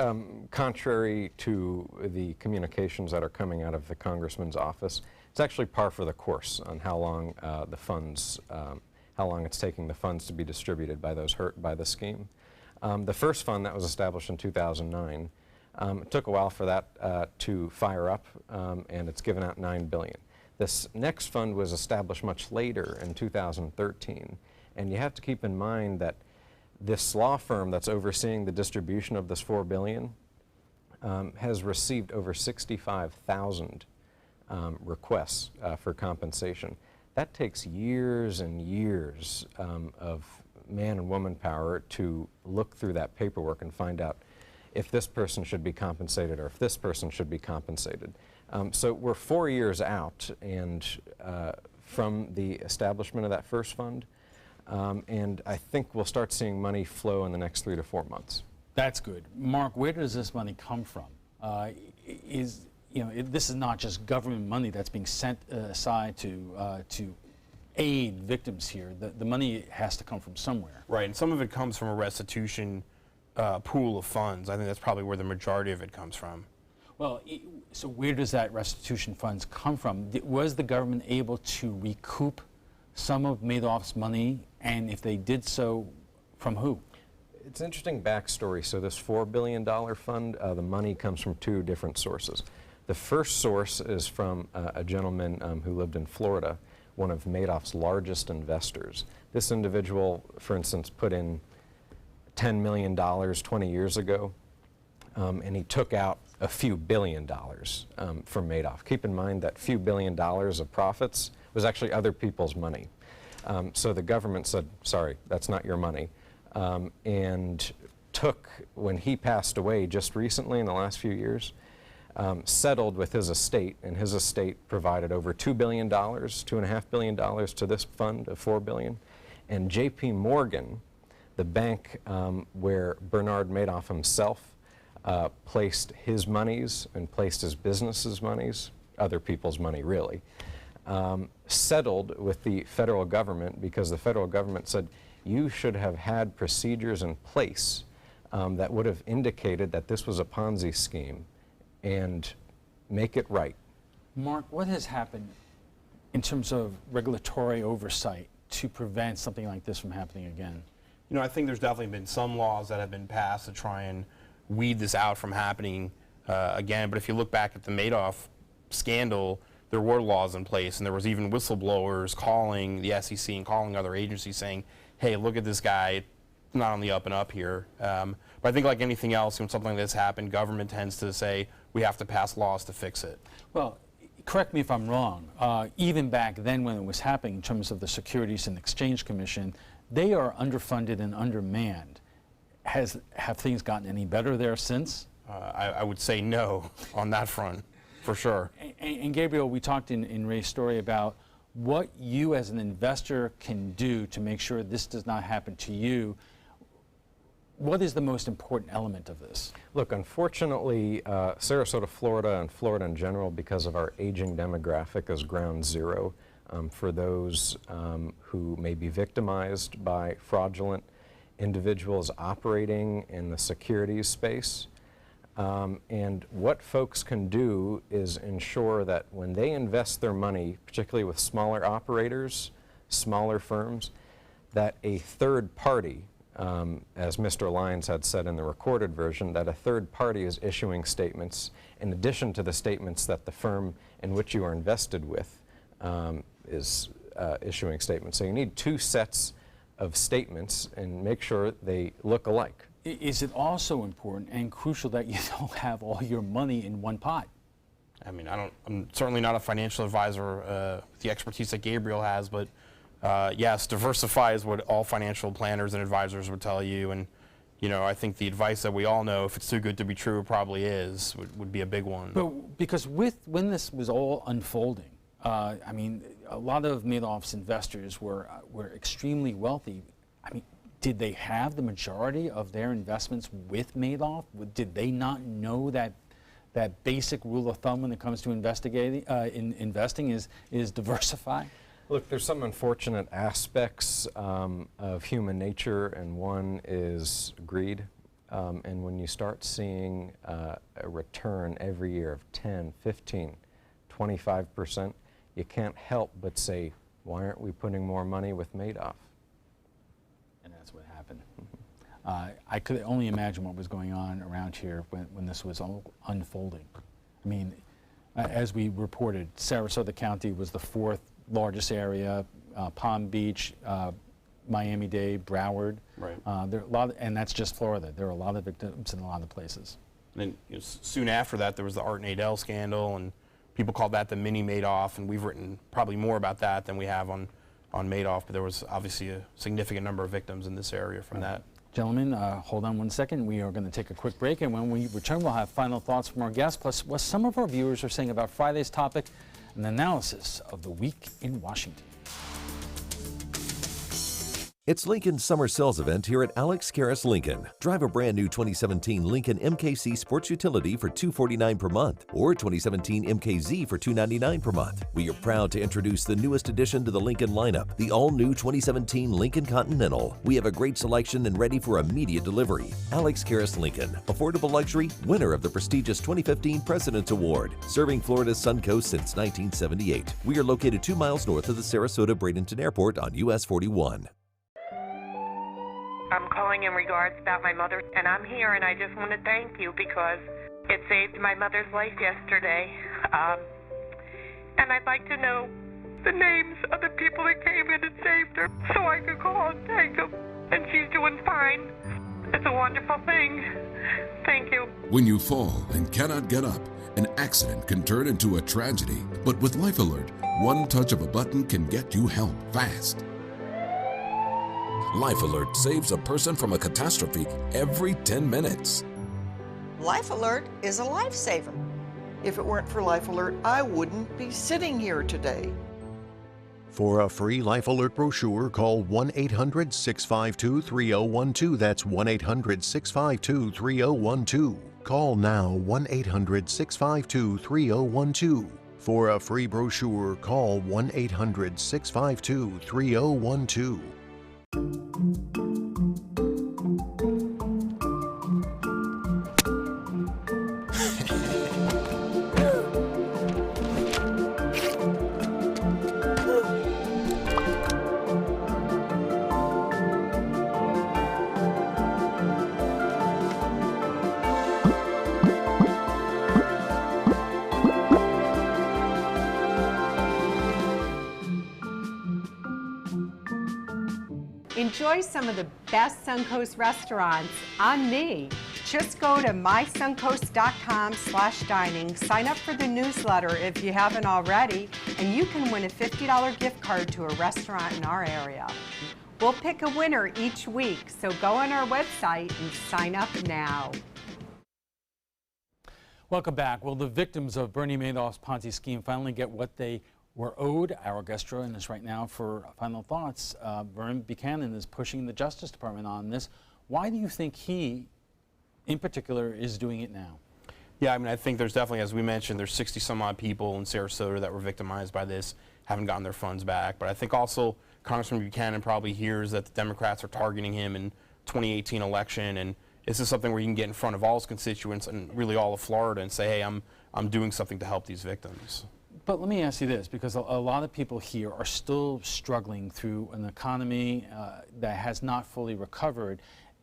contrary to the communications that are coming out of the congressman's office. It's actually par for the course on how long how long it's taking the funds to be distributed by those hurt by the scheme. The first fund that was established in 2009, it took a while for that to fire up, and it's given out $9 billion. This next fund was established much later in 2013, and you have to keep in mind that this law firm that's overseeing the distribution of this $4 billion has received over 65,000 requests for compensation. That takes years and years of man and woman power to look through that paperwork and find out if this person should be compensated or if this person should be compensated. So we're 4 years out and from the establishment of that first fund. And I think we'll start seeing money flow in the next 3 to 4 months. That's good. Mark, where does this money come from? This is not just government money that's being sent aside to aid victims here. The money has to come from somewhere. Right, and some of it comes from a restitution pool of funds. I think that's probably where the majority of it comes from. Well, so where does that restitution funds come from? Was the government able to recoup some of Madoff's money, and if they did so, from who? It's an interesting backstory. So this $4 billion fund, the money comes from two different sources. The first source is from a gentleman who lived in Florida, one of Madoff's largest investors. This individual, for instance, put in $10 million 20 years ago, and he took out a few billion dollars from Madoff. Keep in mind that few billion dollars of profits was actually other people's money. So the government said, sorry, that's not your money, and took, when he passed away just recently in the last few years, settled with his estate, and his estate provided over $2 billion, $2.5 billion to this fund of $4 billion. And J.P. Morgan, the bank where Bernard Madoff himself placed his monies and placed his business's monies, other people's money really, settled with the federal government because the federal government said you should have had procedures in place that would have indicated that this was a Ponzi scheme and make it right. Mark, what has happened in terms of regulatory oversight to prevent something like this from happening again? You know, I think there's definitely been some laws that have been passed to try and weed this out from happening again. But if you look back at the Madoff scandal, there were laws in place, and there was even whistleblowers calling the SEC and calling other agencies saying, hey, look at this guy, not on the up and up here. But I think like anything else, when something like this happened, government tends to say, we have to pass laws to fix it. Well, correct me if I'm wrong, even back then when it was happening in terms of the Securities and Exchange Commission, they are underfunded and undermanned. Have things gotten any better there since? I would say no on that front, for sure. And Gabriel, we talked in Ray's story about what you as an investor can do to make sure this does not happen to you. What is the most important element of this? Look, unfortunately, Sarasota, Florida, and Florida in general, because of our aging demographic, is ground zero for those who may be victimized by fraudulent individuals operating in the securities space. And what folks can do is ensure that when they invest their money, particularly with smaller operators, smaller firms, that a third party, as Mr. Lyons had said in the recorded version, that a third party is issuing statements in addition to the statements that the firm in which you are invested with is issuing statements. So you need two sets of statements and make sure they look alike. Is it also important and crucial that you don't have all your money in one pot? I mean, I'm certainly not a financial advisor with the expertise that Gabriel has, but yes, diversify is what all financial planners and advisors would tell you. And, you know, I think the advice that we all know, if it's too good to be true, it probably is, would be a big one. But because when this was all unfolding, I mean, a lot of Madoff's investors were extremely wealthy. I mean, did they have the majority of their investments with Madoff? Did they not know that basic rule of thumb when it comes to investing is diversify? Look, there's some unfortunate aspects of human nature, and one is greed. And when you start seeing a return every year of 10, 15, 25%, you can't help but say, why aren't we putting more money with Madoff? And that's what happened. I could only imagine what was going on around here when this was all unfolding. I mean, as we reported, Sarasota County was the fourth largest area, Palm Beach, Miami-Dade, Broward. Right. There are a lot, and that's just Florida. There are a lot of victims in a lot of places. And then, you know, soon after that, there was the Art and Adele scandal, and people called that the mini Madoff, and we've written probably more about that than we have on Madoff, but there was obviously a significant number of victims in this area from that. Gentlemen, hold on one second. We are going to take a quick break, and when we return, we'll have final thoughts from our guests, plus what some of our viewers are saying about Friday's topic, an analysis of the week in Washington. It's Lincoln's summer sales event here at Alex Karras Lincoln. Drive a brand new 2017 Lincoln MKC Sports Utility for $249 per month or 2017 MKZ for $299 per month. We are proud to introduce the newest addition to the Lincoln lineup, the all-new 2017 Lincoln Continental. We have a great selection and ready for immediate delivery. Alex Karras Lincoln, affordable luxury, winner of the prestigious 2015 President's Award, serving Florida's Suncoast since 1978. We are located 2 miles north of the Sarasota-Bradenton Airport on US 41. I'm calling in regards about my mother, and I'm here, and I just want to thank you because it saved my mother's life yesterday. And I'd like to know the names of the people that came in and saved her so I could call and thank them. And she's doing fine. It's a wonderful thing. Thank you. When you fall and cannot get up, an accident can turn into a tragedy. But with Life Alert, one touch of a button can get you help fast. Life Alert saves a person from a catastrophe every 10 minutes. Life Alert is a lifesaver. If it weren't for Life Alert, I wouldn't be sitting here today. For a free Life Alert brochure, call 1-800-652-3012. That's 1-800-652-3012. Call now 1-800-652-3012. For a free brochure, call 1-800-652-3012. Enjoy some of the best Suncoast restaurants on me. Just go to mysuncoast.com/dining, sign up for the newsletter if you haven't already, and you can win a $50 gift card to a restaurant in our area. We'll pick a winner each week, so go on our website and sign up now. Welcome back. Well, the victims of Bernie Madoff's Ponzi scheme finally get what they were owed. Our guest joining us right now for final thoughts. Vern Buchanan is pushing the Justice Department on this. Why do you think he, in particular, is doing it now? Yeah, I mean, I think there's definitely, as we mentioned, there's 60 some odd people in Sarasota that were victimized by this, haven't gotten their funds back. But I think also Congressman Buchanan probably hears that the Democrats are targeting him in 2018 election, and this is something where he can get in front of all his constituents and really all of Florida and say, hey, I'm doing something to help these victims. But let me ask you this, because a lot of people here are still struggling through an economy that has not fully recovered.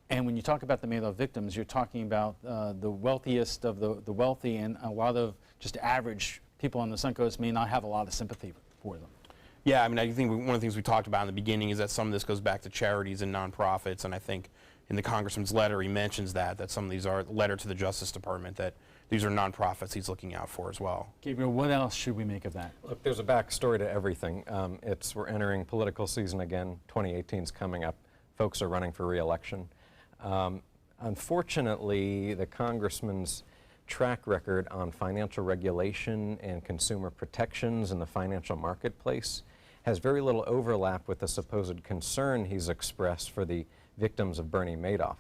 And when you talk about the Madoff victims, you're talking about the wealthiest of the wealthy, and a lot of just average people on the Suncoast may not have a lot of sympathy for them. Yeah, I mean, I think one of the things we talked about in the beginning is that some of this goes back to charities and nonprofits, and I think in the Congressman's letter he mentions that some of these are a letter to the Justice Department, that these are nonprofits he's looking out for as well. Gabriel, what else should we make of that? Look, there's a backstory to everything. We're entering political season again. 2018 is coming up. Folks are running for re-election. Unfortunately, the Congressman's track record on financial regulation and consumer protections in the financial marketplace has very little overlap with the supposed concern he's expressed for the victims of Bernie Madoff.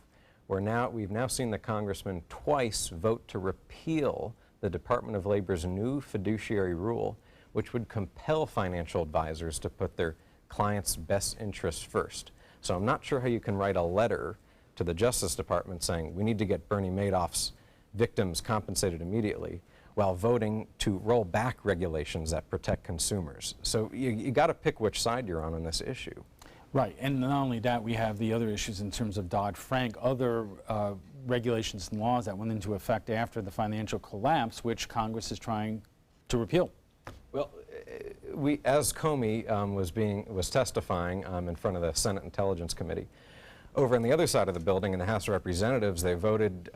We've now seen the Congressman twice vote to repeal the Department of Labor's new fiduciary rule, which would compel financial advisors to put their clients' best interests first. So I'm not sure how you can write a letter to the Justice Department saying we need to get Bernie Madoff's victims compensated immediately while voting to roll back regulations that protect consumers. So you got to pick which side you're on this issue. Right, and not only that, we have the other issues in terms of Dodd-Frank, other regulations and laws that went into effect after the financial collapse, which Congress is trying to repeal. Well, as Comey was testifying in front of the Senate Intelligence Committee, over on the other side of the building in the House of Representatives, they voted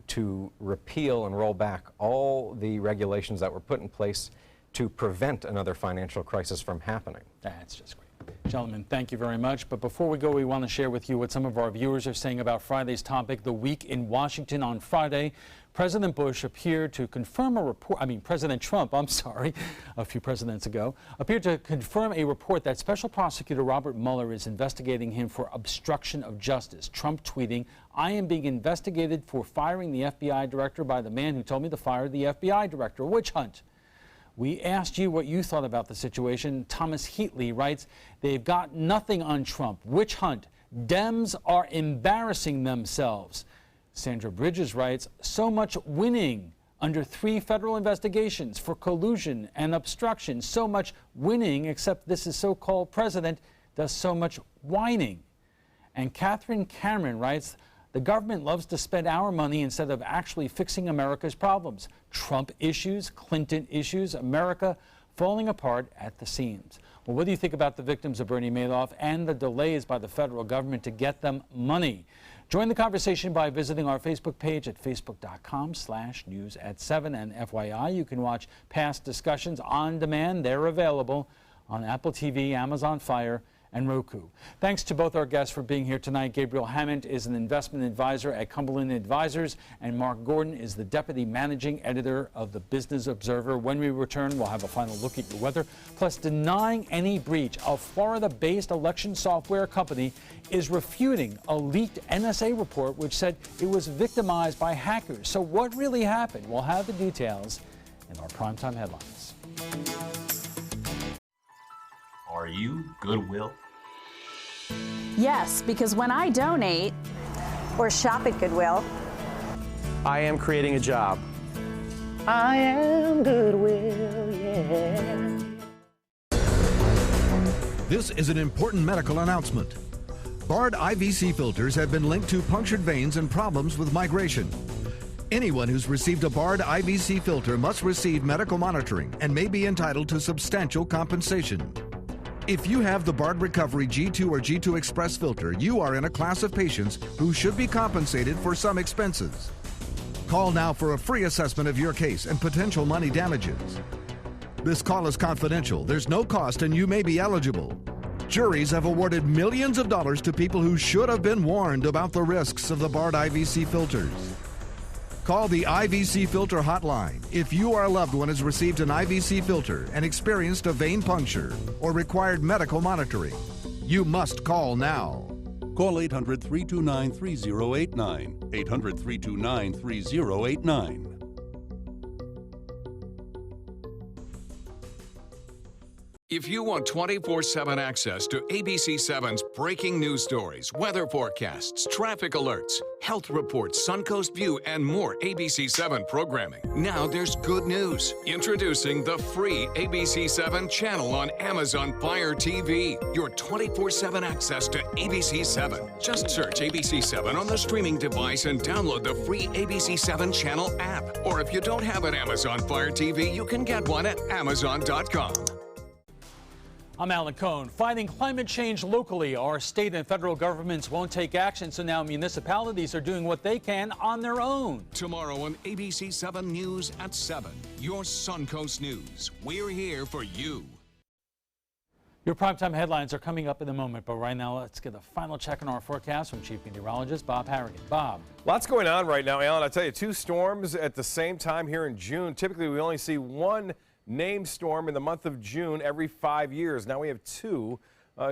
to repeal and roll back all the regulations that were put in place to prevent another financial crisis from happening. That's just great. Gentlemen, thank you very much. But before we go, we want to share with you what some of our viewers are saying about Friday's topic, the week in Washington. On Friday, President Bush appeared to confirm a report, President Trump, I'm sorry, a few presidents ago, appeared to confirm a report that Special Prosecutor Robert Mueller is investigating him for obstruction of justice. Trump tweeting, "I am being investigated for firing the FBI director by the man who told me to fire the FBI director." A witch hunt. We asked you what you thought about the situation. Thomas Heatley writes, "They've got nothing on Trump. Witch hunt. Dems are embarrassing themselves." Sandra Bridges writes, "So much winning under 3 federal investigations for collusion and obstruction. So much winning, except this is so-called president does so much whining." And Catherine Cameron writes, "The government loves to spend our money instead of actually fixing America's problems. Trump issues, Clinton issues, America falling apart at the seams." Well, what do you think about the victims of Bernie Madoff and the delays by the federal government to get them money? Join the conversation by visiting our Facebook page at facebook.com/news@7. And FYI, you can watch past discussions on demand. They're available on Apple TV, Amazon Fire, and Roku. Thanks to both our guests for being here tonight. Gabriel Hammond is an investment advisor at Cumberland Advisors, and Mark Gordon is the deputy managing editor of the Business Observer. When we return, we'll have a final look at your weather, plus denying any breach. A Florida-based election software company is refuting a leaked NSA report which said it was victimized by hackers. So what really happened? We'll have the details in our primetime headlines. Are you Goodwill? Yes, because when I donate or shop at Goodwill, I am creating a job. I am Goodwill, yeah. This is an important medical announcement. Bard IVC filters have been linked to punctured veins and problems with migration. Anyone who's received a Bard IVC filter must receive medical monitoring and may be entitled to substantial compensation. If you have the Bard Recovery G2 or G2 Express filter, you are in a class of patients who should be compensated for some expenses. Call now for a free assessment of your case and potential money damages. This call is confidential. There's no cost and you may be eligible. Juries have awarded millions of dollars to people who should have been warned about the risks of the Bard IVC filters. Call the IVC Filter Hotline if you or a loved one has received an IVC filter and experienced a vein puncture or required medical monitoring. You must call now. Call 800-329-3089. 800-329-3089. If you want 24/7 access to ABC7's breaking news stories, weather forecasts, traffic alerts, health reports, Suncoast View, and more ABC7 programming, now there's good news. Introducing the free ABC7 channel on Amazon Fire TV. Your 24/7 access to ABC7. Just search ABC7 on the streaming device and download the free ABC7 channel app. Or if you don't have an Amazon Fire TV, you can get one at Amazon.com. I'm Alan Cohn. Fighting climate change locally, our state and federal governments won't take action, so now municipalities are doing what they can on their own. Tomorrow on ABC7 News at 7, your Suncoast News. We're here for you. Your primetime headlines are coming up in a moment, but right now let's get a final check on our forecast from Chief Meteorologist Bob Harrigan. Bob. Lots going on right now, Alan. I tell you, 2 storms at the same time here in June. Typically, we only see one named storm in the month of June every 5 years. Now we have 2.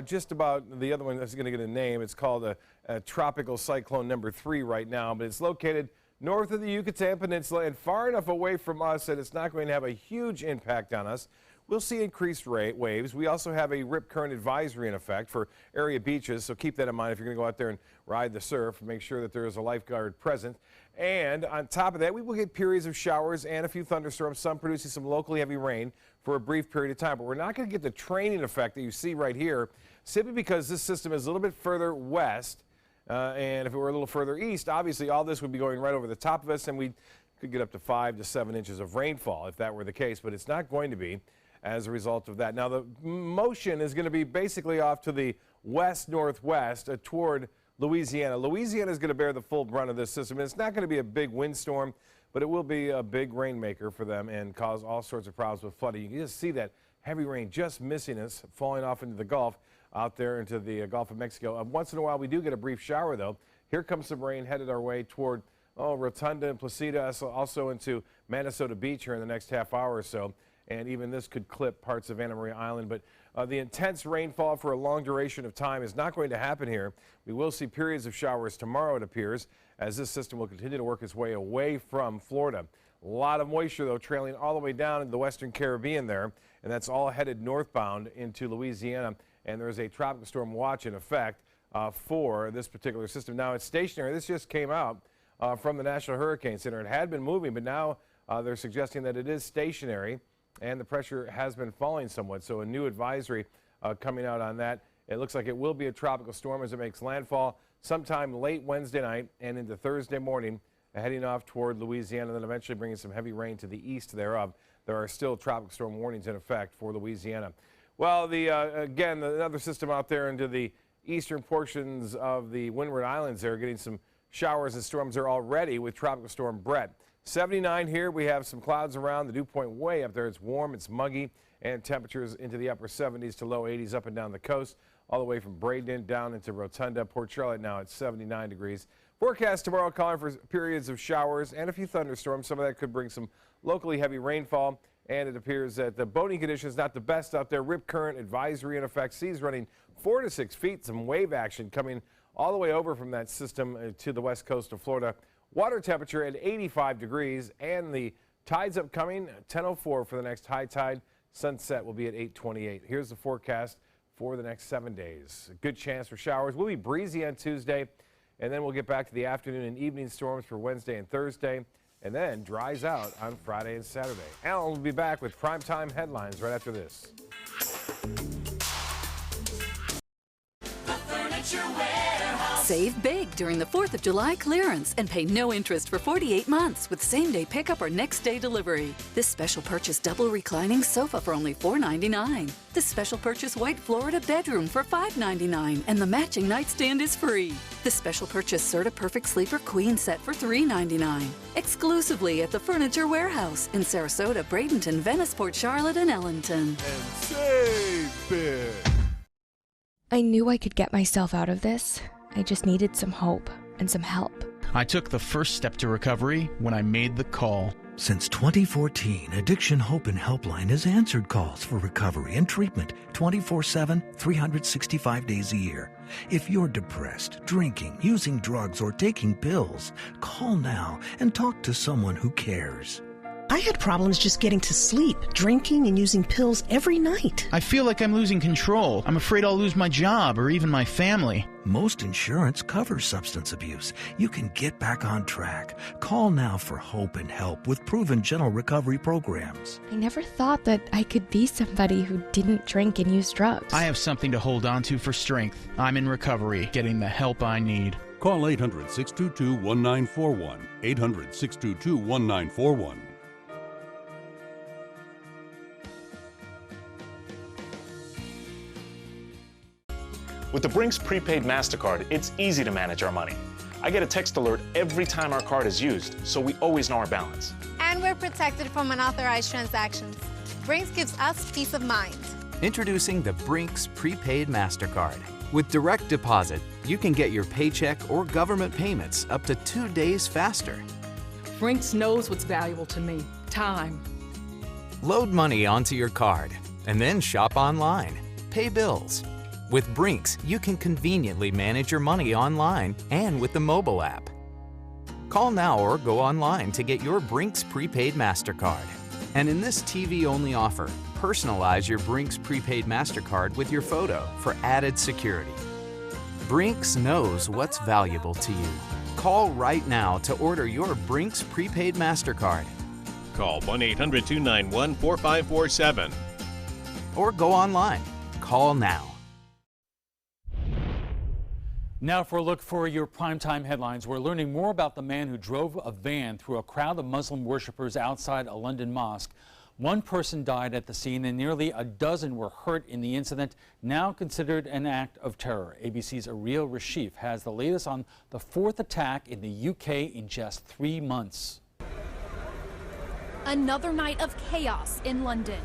Just about the other one that's going to get a name. It's called a tropical cyclone number 3 right now, but it's located north of the Yucatan Peninsula and far enough away from us that it's not going to have a huge impact on us. We'll see increased waves. We also have a rip current advisory in effect for area beaches, so keep that in mind if you're going to go out there and ride the surf. Make sure that there is a lifeguard present. And on top of that, we will get periods of showers and a few thunderstorms, some producing some locally heavy rain for a brief period of time. But we're not going to get the training effect that you see right here, simply because this system is a little bit further west. And if it were a little further east, obviously all this would be going right over the top of us, and we could get up to 5 to 7 inches of rainfall if that were the case. But it's not going to be as a result of that. Now, the motion is going to be basically off to the west-northwest toward Louisiana. Louisiana is going to bear the full brunt of this system. And it's not going to be a big windstorm, but it will be a big rainmaker for them and cause all sorts of problems with flooding. You can just see that heavy rain just missing us, falling off into the Gulf, out there into the Gulf of Mexico. Once in a while, we do get a brief shower, though. Here comes some rain headed our way toward Rotunda and Placida, also into Minnesota Beach here in the next half hour or so. And even this could clip parts of Anna Maria Island. But the intense rainfall for a long duration of time is not going to happen here. We will see periods of showers tomorrow, it appears, as this system will continue to work its way away from Florida. A lot of moisture, though, trailing all the way down into the western Caribbean there, and that's all headed northbound into Louisiana. And there is a tropical storm watch in effect for this particular system. Now, it's stationary. This just came out from the National Hurricane Center. It had been moving, but now they're suggesting that it is stationary, and the pressure has been falling somewhat. So a new advisory coming out on that. It looks like it will be a tropical storm as it makes landfall sometime late Wednesday night and into Thursday morning, heading off toward Louisiana, and then eventually bringing some heavy rain to the east thereof. There are still tropical storm warnings in effect for Louisiana. Well, again, another system out there into the eastern portions of the Windward Islands there, getting some showers and storms there already with Tropical Storm Brett. 79 here. We have some clouds around. The dew point way up there. It's warm, it's muggy, and temperatures into the upper 70s to low 80s up and down the coast, all the way from Braden down into Rotunda. Port Charlotte now at 79 degrees. Forecast tomorrow calling for periods of showers and a few thunderstorms. Some of that could bring some locally heavy rainfall, and it appears that the boating conditions not the best out there. Rip current advisory in effect. Seas running 4 to 6 feet. Some wave action coming all the way over from that system to the west coast of Florida. Water temperature at 85 degrees, and the tides upcoming 10:04 for the next high tide. Sunset will be at 8:28. Here's the forecast for the next 7 days. A good chance for showers. Will be breezy on Tuesday, and then we'll get back to the afternoon and evening storms for Wednesday and Thursday, and then dries out on Friday and Saturday. Alan will be back with primetime headlines right after this. Save big during the 4th of July clearance and pay no interest for 48 months with same-day pickup or next-day delivery. This special purchase double reclining sofa for only $4.99. This special purchase white Florida bedroom for $5.99, and the matching nightstand is free. This special purchase Serta Perfect Sleeper Queen set for $3.99. Exclusively at the Furniture Warehouse in Sarasota, Bradenton, Venice, Port Charlotte, and Ellington. And save big. I knew I could get myself out of this. I just needed some hope and some help. I took the first step to recovery when I made the call. Since 2014, Addiction Hope and Helpline has answered calls for recovery and treatment 24/7, 365 days a year. If you're depressed, drinking, using drugs, or taking pills, call now and talk to someone who cares. I had problems just getting to sleep, drinking and using pills every night. I feel like I'm losing control. I'm afraid I'll lose my job or even my family. Most insurance covers substance abuse. You can get back on track. Call now for hope and help with proven gentle recovery programs. I never thought that I could be somebody who didn't drink and use drugs. I have something to hold on to for strength. I'm in recovery, getting the help I need. Call 800-622-1941. 800-622-1941. With the Brinks Prepaid Mastercard, it's easy to manage our money. I get a text alert every time our card is used, so we always know our balance. And we're protected from unauthorized transactions. Brinks gives us peace of mind. Introducing the Brinks Prepaid Mastercard. With direct deposit, you can get your paycheck or government payments up to 2 days faster. Brinks knows what's valuable to me: time. Load money onto your card and then shop online. Pay bills. With Brinks, you can conveniently manage your money online and with the mobile app. Call now or go online to get your Brinks Prepaid Mastercard. And in this TV-only offer, personalize your Brinks Prepaid Mastercard with your photo for added security. Brinks knows what's valuable to you. Call right now to order your Brinks Prepaid Mastercard. Call 1-800-291-4547. Or go online. Call now. Now for a look for your primetime headlines. We're learning more about the man who drove a van through a crowd of Muslim worshippers outside a London mosque. One person died at the scene and nearly a dozen were hurt in the incident, now considered an act of terror. ABC's Ariel Rashif has the latest on the 4th attack in the UK in just 3 months. Another night of chaos in London.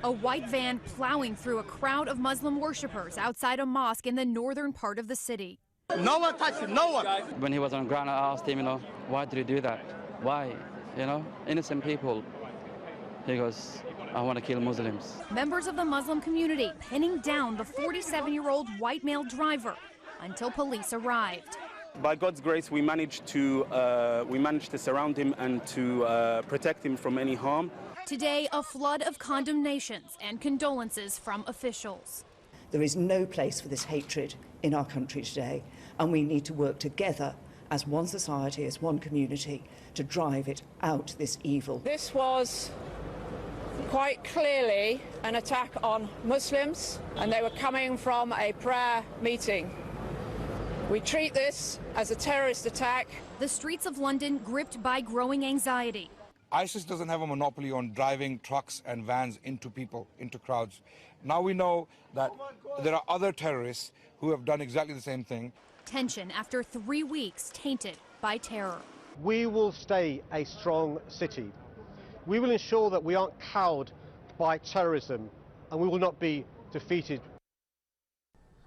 A white van plowing through a crowd of Muslim worshippers outside a mosque in the northern part of the city. No one touched him, no one. When he was on the ground, I asked him, why did you do that? Why? Innocent people. He goes, I want to kill Muslims. Members of the Muslim community pinning down the 47-year-old white male driver until police arrived. By God's grace, we managed to surround him and to protect him from any harm. Today, a flood of condemnations and condolences from officials. There is no place for this hatred in our country today, and we need to work together as one society, as one community, to drive it out, this evil. This was quite clearly an attack on Muslims, and they were coming from a prayer meeting. We treat this as a terrorist attack. The streets of London gripped by growing anxiety. ISIS doesn't have a monopoly on driving trucks and vans into people, into crowds. Now we know that there are other terrorists who have done exactly the same thing. Tension after 3 weeks tainted by terror. We will stay a strong city. We will ensure that we aren't cowed by terrorism, and we will not be defeated.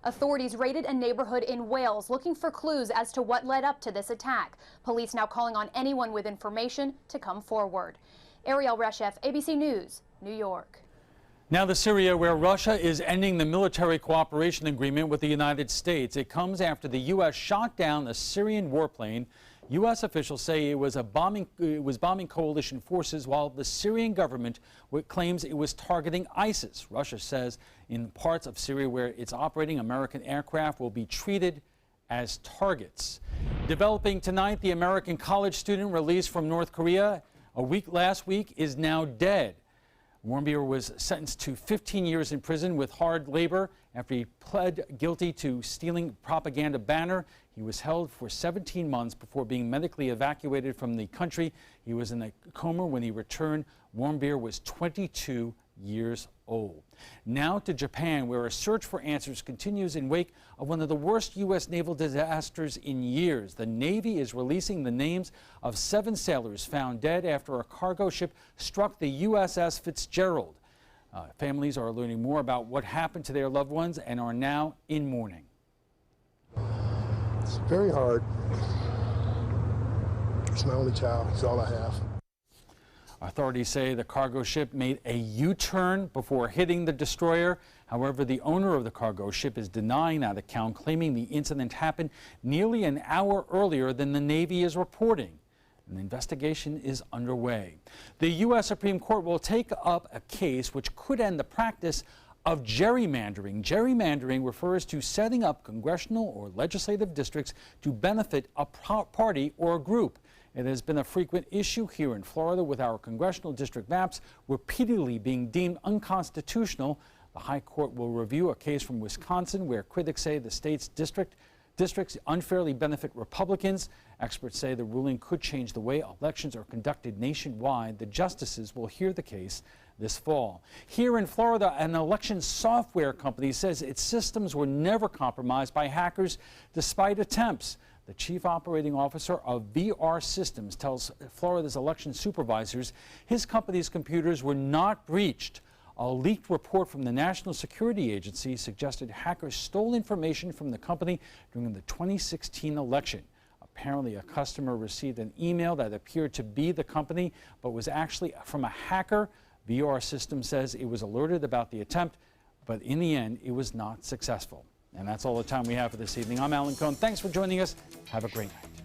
Authorities raided a neighborhood in Wales looking for clues as to what led up to this attack. Police now calling on anyone with information to come forward. Ariel Reshef, ABC News, New York. Now to Syria, where Russia is ending the military cooperation agreement with the United States. It comes after the U.S. shot down a Syrian warplane. U.S. officials say it was bombing coalition forces, while the Syrian government claims it was targeting ISIS. Russia says in parts of Syria where it's operating, American aircraft will be treated as targets. Developing tonight, the American college student released from North Korea last week is now dead. Warmbier was sentenced to 15 years in prison with hard labor after he pled guilty to stealing propaganda banner. He was held for 17 months before being medically evacuated from the country. He was in a coma when he returned. Warmbier was 22 years old. Now to Japan, where a search for answers continues in wake of one of the worst U.S. naval disasters in years. The Navy is releasing the names of 7 sailors found dead after a cargo ship struck the USS Fitzgerald. Families are learning more about what happened to their loved ones and are now in mourning. It's very hard. It's my only child. It's all I have. Authorities say the cargo ship made a U-turn before hitting the destroyer. However, the owner of the cargo ship is denying that account, claiming the incident happened nearly an hour earlier than the Navy is reporting. An investigation is underway. The U.S. Supreme Court will take up a case which could end the practice of gerrymandering. Gerrymandering refers to setting up congressional or legislative districts to benefit a party or a group. It has been a frequent issue here in Florida, with our congressional district maps repeatedly being deemed unconstitutional. The High Court will review a case from Wisconsin where critics say the state's districts unfairly benefit Republicans. Experts say the ruling could change the way elections are conducted nationwide. The justices will hear the case this fall. Here in Florida, an election software company says its systems were never compromised by hackers despite attempts. The chief operating officer of VR Systems tells Florida's election supervisors his company's computers were not breached. A leaked report from the National Security Agency suggested hackers stole information from the company during the 2016 election. Apparently, a customer received an email that appeared to be the company, but was actually from a hacker. VR Systems says it was alerted about the attempt, but in the end, it was not successful. And that's all the time we have for this evening. I'm Alan Cohn. Thanks for joining us. Have a great night.